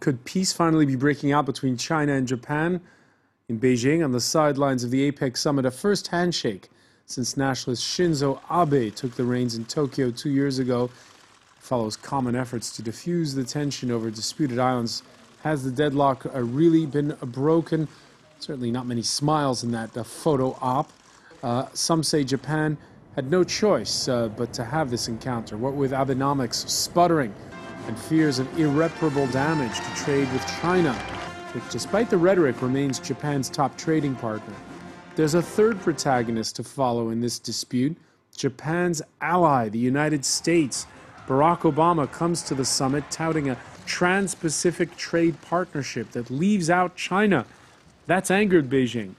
Could peace finally be breaking out between China and Japan? In Beijing, on the sidelines of the APEC summit, a first handshake since nationalist Shinzo Abe took the reins in Tokyo 2 years ago. Follows common efforts to diffuse the tension over disputed islands. Has the deadlock really been broken? Certainly not many smiles in that photo op. Some say Japan had no choice but to have this encounter, what with Abenomics sputtering and fears of irreparable damage to trade with China, which, despite the rhetoric, remains Japan's top trading partner. There's a third protagonist to follow in this dispute, Japan's ally, the United States. Barack Obama comes to the summit touting a trans-Pacific trade partnership that leaves out China. That's angered Beijing.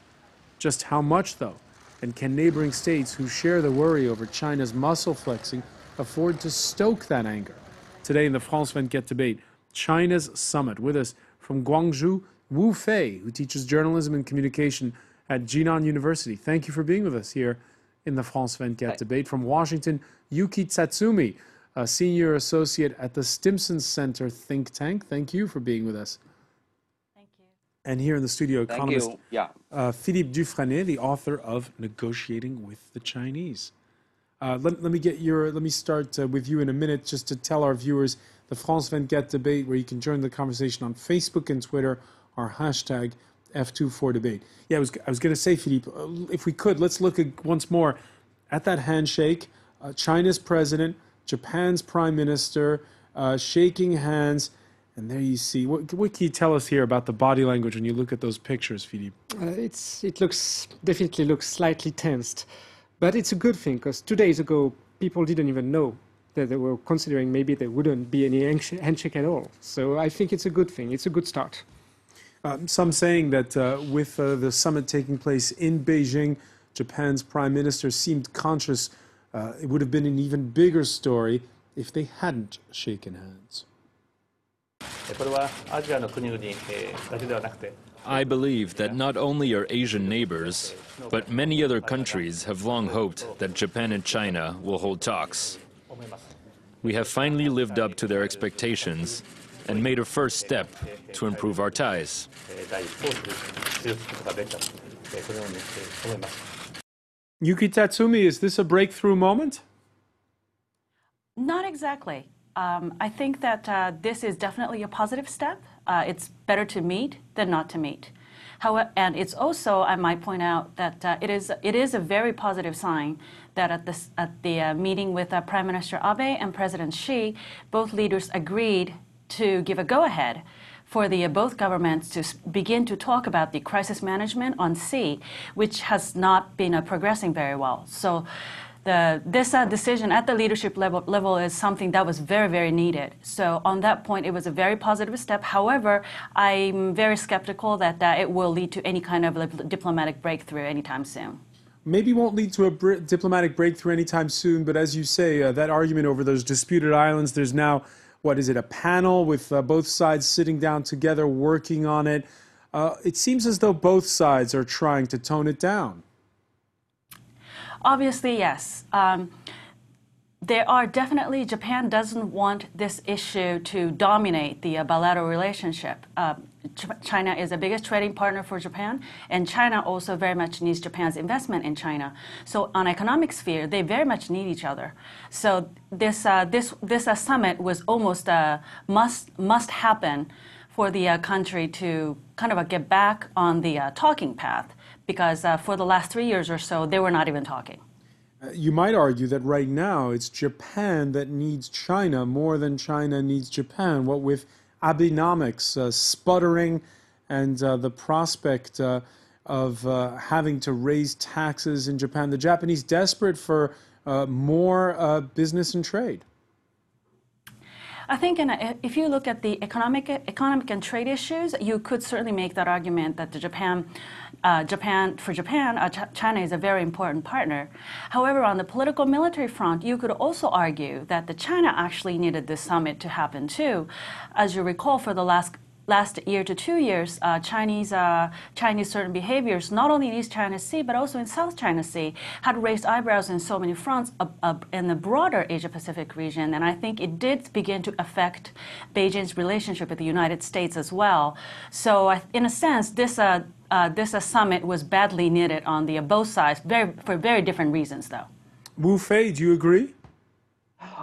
Just how much, though? And can neighboring states who share the worry over China's muscle flexing afford to stoke that anger? Today in the France 24 debate, China's summit. With us from Guangzhou, Wu Fei, who teaches journalism and communication at Jinan University. Thank you for being with us here in the France 24 debate. From Washington, Yuki Tatsumi, a senior associate at the Stimson Center think tank. Thank you for being with us. Thank you. And here in the studio, economist Philippe Dufresne, the author of Negotiating with the Chinese. Let me start with you in a minute, just to tell our viewers the France 24 debate, where you can join the conversation on Facebook and Twitter, our hashtag F24debate. Yeah, I was going to say, Philippe, if we could, let's look once more at that handshake. China's president, Japan's prime minister, shaking hands, and there you see. What can you tell us here about the body language when you look at those pictures, Philippe? It definitely looks slightly tensed. But it's a good thing, because 2 days ago, people didn't even know that they were considering maybe there wouldn't be any handshake at all. So I think it's a good thing. It's a good start. Some saying that with the summit taking place in Beijing, Japan's prime minister seemed conscious it would have been an even bigger story if they hadn't shaken hands. I believe that not only our Asian neighbors, but many other countries have long hoped that Japan and China will hold talks. We have finally lived up to their expectations and made a first step to improve our ties. Yuki Tatsumi, is this a breakthrough moment? Not exactly. I think that this is definitely a positive step. It's better to meet than not to meet. However, and it's also, I might point out that it is a very positive sign that at the meeting with Prime Minister Abe and President Xi, both leaders agreed to give a go-ahead for the both governments to begin to talk about the crisis management on sea, which has not been progressing very well. So this decision at the leadership level is something that was very, very needed. So on that point, it was a very positive step. However, I'm very skeptical that it will lead to any kind of diplomatic breakthrough anytime soon. Maybe won't lead to a diplomatic breakthrough anytime soon, but as you say, that argument over those disputed islands, there's now, what is it, a panel with both sides sitting down together working on it. It seems as though both sides are trying to tone it down. Obviously, yes. There are definitely, Japan doesn't want this issue to dominate the bilateral relationship. China is the biggest trading partner for Japan, and China also very much needs Japan's investment in China. So on economic sphere, they very much need each other. So this summit was almost a must happen for the country to kind of get back on the talking path, because for the last 3 years or so, they were not even talking. You might argue that right now it's Japan that needs China more than China needs Japan. What with Abenomics sputtering and the prospect of having to raise taxes in Japan, the Japanese desperate for more business and trade. I think if you look at the economic and trade issues, you could certainly make that argument that for Japan, China is a very important partner. However, on the political military front, you could also argue that China actually needed this summit to happen too. As you recall, for the last last year to 2 years, Chinese certain behaviors, not only in East China Sea, but also in South China Sea, had raised eyebrows in so many fronts in the broader Asia-Pacific region. And I think it did begin to affect Beijing's relationship with the United States as well. So in a sense, this summit was badly needed on both sides, for very different reasons, though. Wu Fei, do you agree?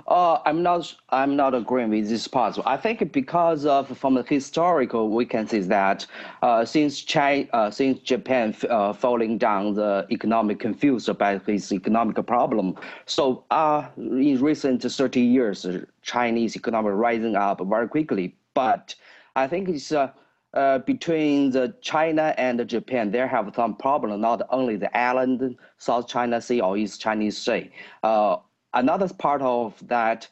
I'm not agreeing with this part. I think because of from the historical, we can see that since Japan falling down the economic confused by his economic problem. So in recent 30 years, Chinese economy rising up very quickly. But I think it's between the China and Japan, there have some problem. Not only the island, South China Sea or East Chinese Sea. Another part of that,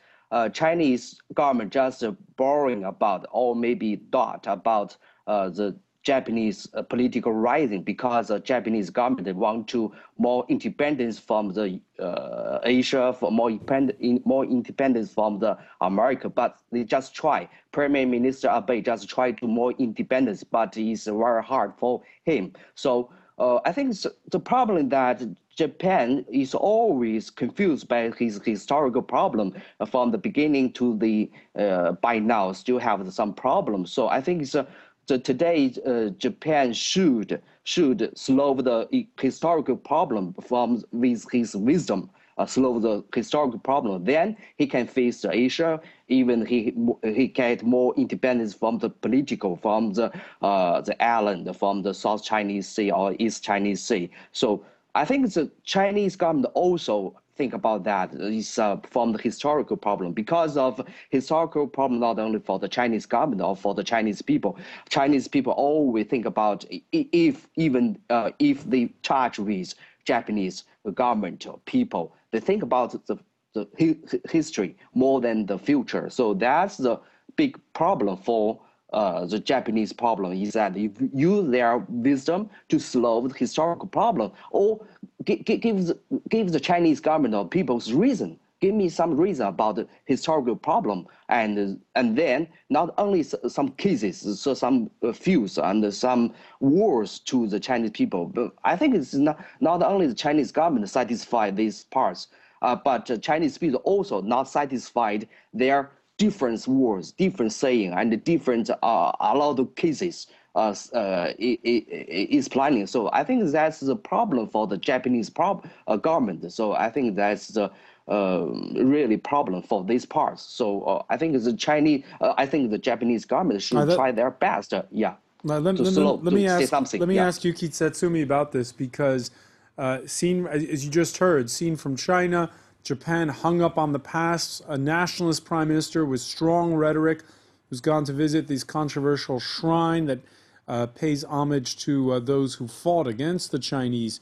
Chinese government just borrowing about, or maybe thought about the Japanese political rising, because the Japanese government want to more independence from the Asia, for more independence from the America. But they just try. Prime Minister Abe just try to more independence, but it's very hard for him. So I think the problem that Japan is always confused by his historical problem from the beginning to the by now still have some problems. So I think today Japan should solve the historical problem with his wisdom. Solve the historical problem. Then he can face Asia. Even he get more independence from the political, from the island, from the South Chinese Sea or East Chinese Sea. So I think the Chinese government also think about that is from the historical problem, because of historical problem not only for the Chinese government or for the Chinese people. Chinese people always think about if they charge with Japanese government or people, they think about the history more than the future. So that's the big problem for the Japanese problem, is that if you use their wisdom to solve the historical problem, or give the Chinese government or people's reason. Give me some reason about the historical problem, and then not only some cases, so some views and some wars to the Chinese people. But I think it's not only the Chinese government satisfied these parts, but Chinese people also not satisfied their different words, different saying, and different a lot of cases is planning. So I think that's the problem for the Japanese government. So I think that's the really problem for these parts. So I think the Japanese government should try their best. Let me ask you, Kitsetsumi, about this, because as you just heard, seen from China, Japan hung up on the past, a nationalist prime minister with strong rhetoric who's gone to visit this controversial shrine that pays homage to those who fought against the Chinese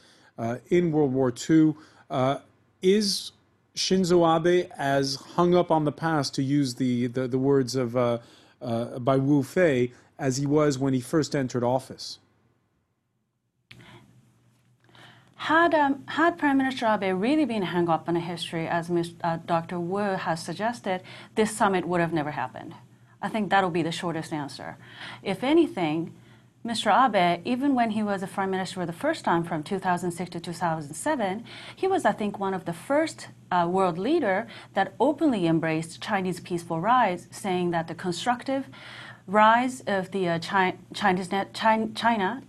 in World War II. Is Shinzo Abe as hung up on the past, to use the words of by Wu Fei, as he was when he first entered office? Had Prime Minister Abe really been hung up on a history, as Dr. Wu has suggested, this summit would have never happened. I think that'll be the shortest answer. If anything, Mr. Abe, even when he was a prime minister for the first time from 2006 to 2007, he was, I think, one of the first world leader that openly embraced Chinese peaceful rise, saying that the constructive rise of the China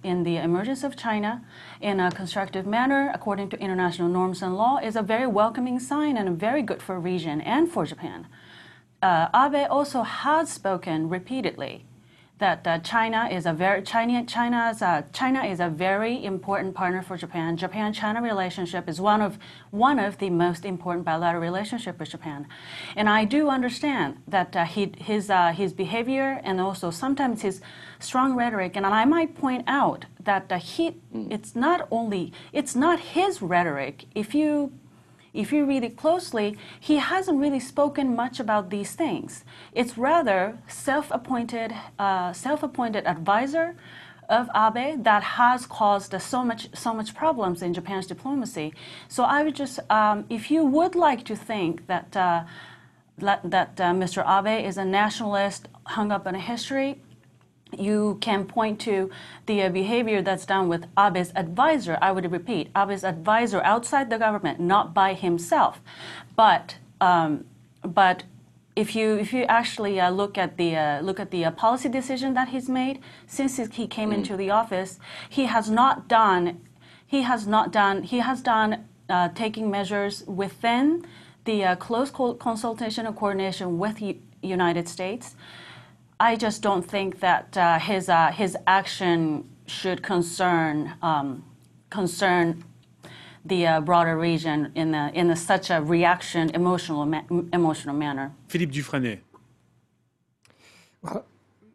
in the emergence of China in a constructive manner according to international norms and law is a very welcoming sign and very good for the region and for Japan. Abe also has spoken repeatedly that China is a very important partner for Japan. Japan-China relationship is one of the most important bilateral relationship with Japan, and I do understand that his behavior and also sometimes his strong rhetoric. And I might point out that it's not his rhetoric. If you read it closely, he hasn't really spoken much about these things. It's rather self-appointed advisor of Abe that has caused so much problems in Japan's diplomacy. So I would just, if you would like to think that Mr. Abe is a nationalist hung up on a history, you can point to the behavior that's done with Abe's advisor. I would repeat, Abe's advisor outside the government, not by himself, but if you actually look at the policy decision that he's made since he came into the office, he has done taking measures within the close consultation and coordination with the United States. I just don't think that his action should concern the broader region in such a reaction, emotional manner. Philippe Dufresne. Well,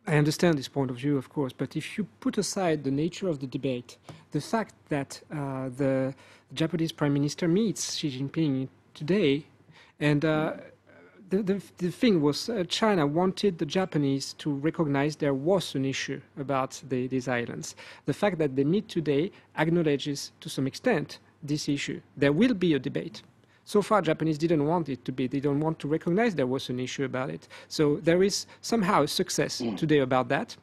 I understand this point of view, of course, but if you put aside the nature of the debate, the fact that the Japanese Prime Minister meets Xi Jinping today, and the thing was China wanted the Japanese to recognize there was an issue about these islands. The fact that they meet today acknowledges to some extent this issue. There will be a debate. So far, Japanese didn't want it to be. They don't want to recognize there was an issue about it. So there is somehow a success today about that.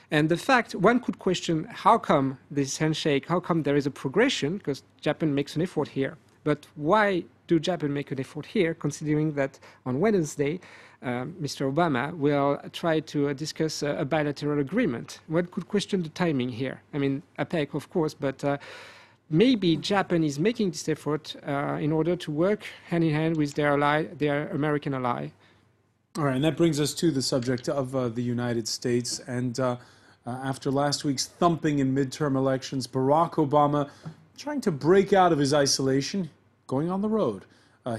And the fact, one could question how come this handshake, how come there is a progression, because Japan makes an effort here. But why do Japan make an effort here, considering that on Wednesday, Mr. Obama will try to discuss a bilateral agreement? One could question the timing here. I mean, APEC, of course, but maybe Japan is making this effort in order to work hand in hand with their ally, their American ally. All right, and that brings us to the subject of the United States. And after last week's thumping in midterm elections, Barack Obama trying to break out of his isolation, going on the road.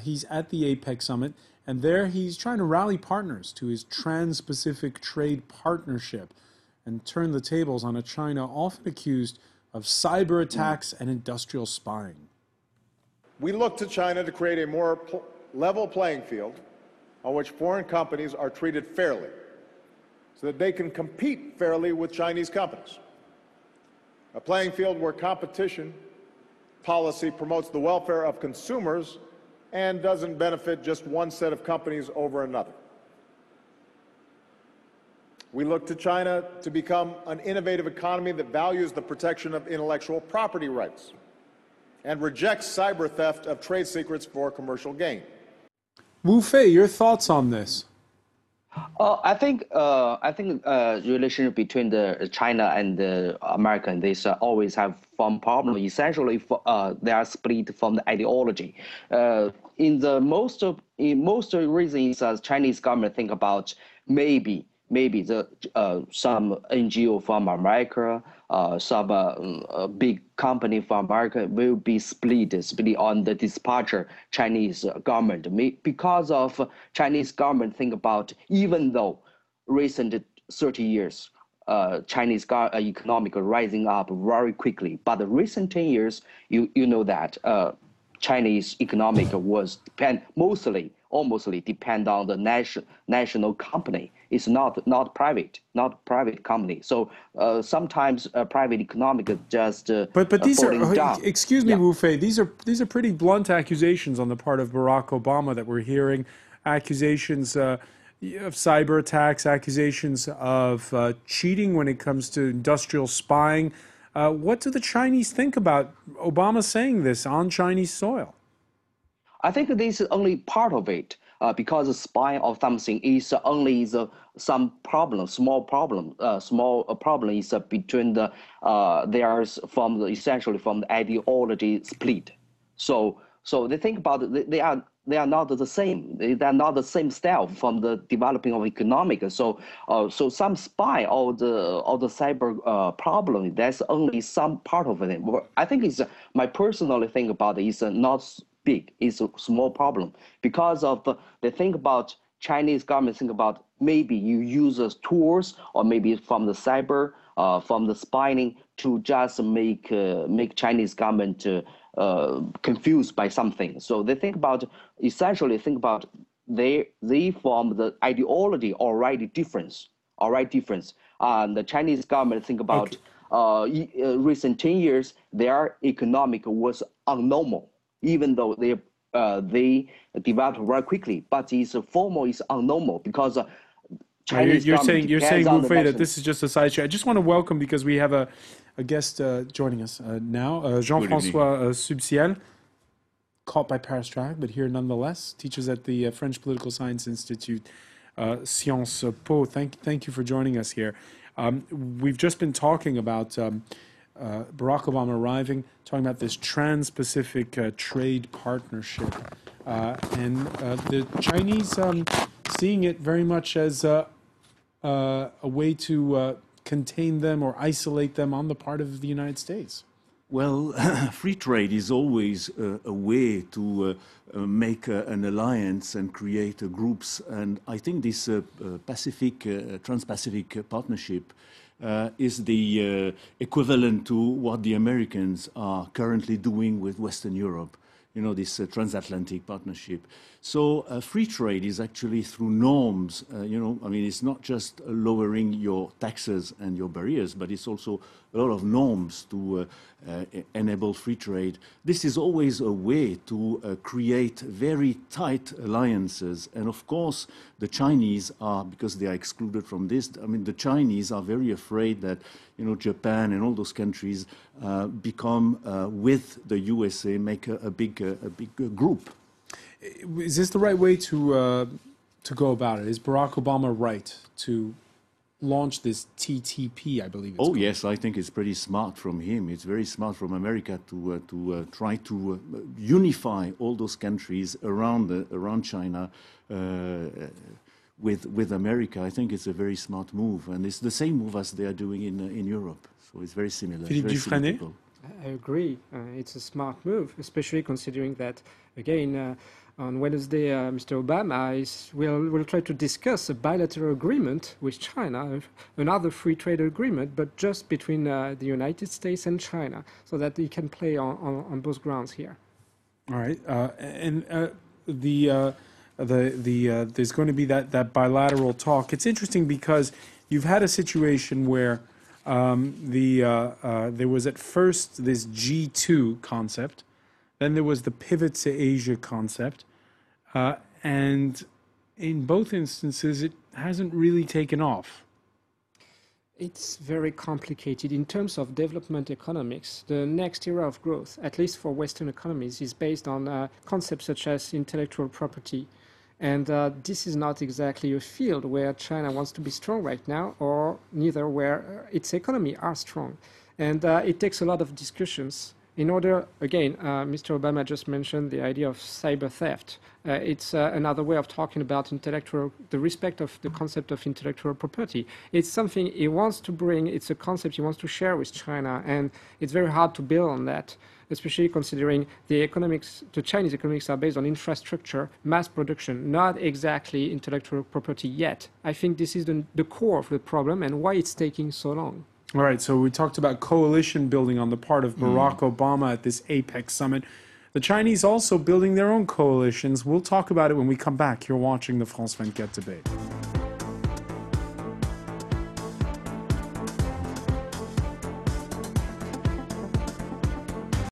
He's at the APEC summit, and there he's trying to rally partners to his Trans-Pacific Trade Partnership and turn the tables on a China often accused of cyber attacks and industrial spying. We look to China to create a more level playing field on which foreign companies are treated fairly so that they can compete fairly with Chinese companies. A playing field where competition policy promotes the welfare of consumers and doesn't benefit just one set of companies over another. We look to China to become an innovative economy that values the protection of intellectual property rights and rejects cyber theft of trade secrets for commercial gain. Wu Fei, your thoughts on this? I think relationship between the China and the American, they always have some problem. Essentially, they are split from the ideology. In most reasons, Chinese government think about maybe some NGO from America, some big company from America will be split on the dispatcher Chinese government. Because of Chinese government think about, even though recent 30 years, Chinese economic rising up very quickly, but the recent 10 years, you know that Chinese economic was almost depend on the national company. It's not private company. So sometimes private economic just but these are down. Excuse me, Wu Fei. These are pretty blunt accusations on the part of Barack Obama that we're hearing. Accusations of cyber attacks, accusations of cheating when it comes to industrial spying. What do the Chinese think about Obama saying this on Chinese soil? I think this is only part of it, because the spying of something is only some problem, small problem. Small problem is between the there's essentially from the ideology split. So they think about it, they are not the same. They are not the same style from the developing of economic. So some spy or the cyber problem. That's only some part of it. I think it's my personal thing about it is not big. It's a small problem because of they think about Chinese government think about maybe you use as tools or maybe from the cyber from the spying to just make Chinese government confused by something. So they think about essentially think about they form the ideology already difference. And the Chinese government think about recent 10 years their economic was abnormal, even though they developed very quickly, but its formal is abnormal because Chinese You're government saying, depends on the Buffet, that national- this is just a side show. I just want to welcome, because we have a guest joining us now, Jean-François Subciel, caught by Paris traffic, but here nonetheless, teaches at the French Political Science Institute, Sciences Po. Thank you for joining us here. We've just been talking about Barack Obama arriving, talking about this trans-Pacific trade partnership, and the Chinese seeing it very much as a way to contain them or isolate them on the part of the United States. Well, free trade is always a way to make an alliance and create groups. And I think this Trans-Pacific Partnership is the equivalent to what the Americans are currently doing with Western Europe, you know, this transatlantic partnership. So free trade is actually through norms, you know, I mean, it's not just lowering your taxes and your barriers, but it's also a lot of norms to enable free trade. This is always a way to create very tight alliances. And of course, the Chinese are, because they are excluded from this, I mean, the Chinese are very afraid that, you know, Japan and all those countries become, with the USA, make a big group. Is this the right way to go about it? Is Barack Obama right to launch this TTP, I believe it's called? Yes, I think it's pretty smart from him. It's very smart from America to try to unify all those countries around China with America. I think it's a very smart move, and it's the same move as they are doing in Europe. So it's very similar. Philippe Dufresne? I agree. It's a smart move, especially considering that, again, on Wednesday, Mr. Obama will try to discuss a bilateral agreement with China, another free trade agreement, but just between the United States and China, so that he can play on both grounds here. All right, and there's going to be that bilateral talk. It's interesting because you've had a situation where there was at first this G2 concept, then there was the pivot to Asia concept, and in both instances, it hasn't really taken off. It's very complicated. In terms of development economics, the next era of growth, at least for Western economies, is based on concepts such as intellectual property. And this is not exactly a field where China wants to be strong right now, or neither where its economy are strong. And it takes a lot of discussions. In order, again, Mr. Obama just mentioned the idea of cyber theft. It's another way of talking about the respect of the concept of intellectual property. It's something he wants to bring, it's a concept he wants to share with China, and it's very hard to build on that, especially considering the Chinese economics are based on infrastructure, mass production, not exactly intellectual property yet. I think this is the core of the problem and why it's taking so long. All right, so we talked about coalition building on the part of Barack Obama at this APEC summit. The Chinese also building their own coalitions. We'll talk about it when we come back. You're watching the France 24 debate.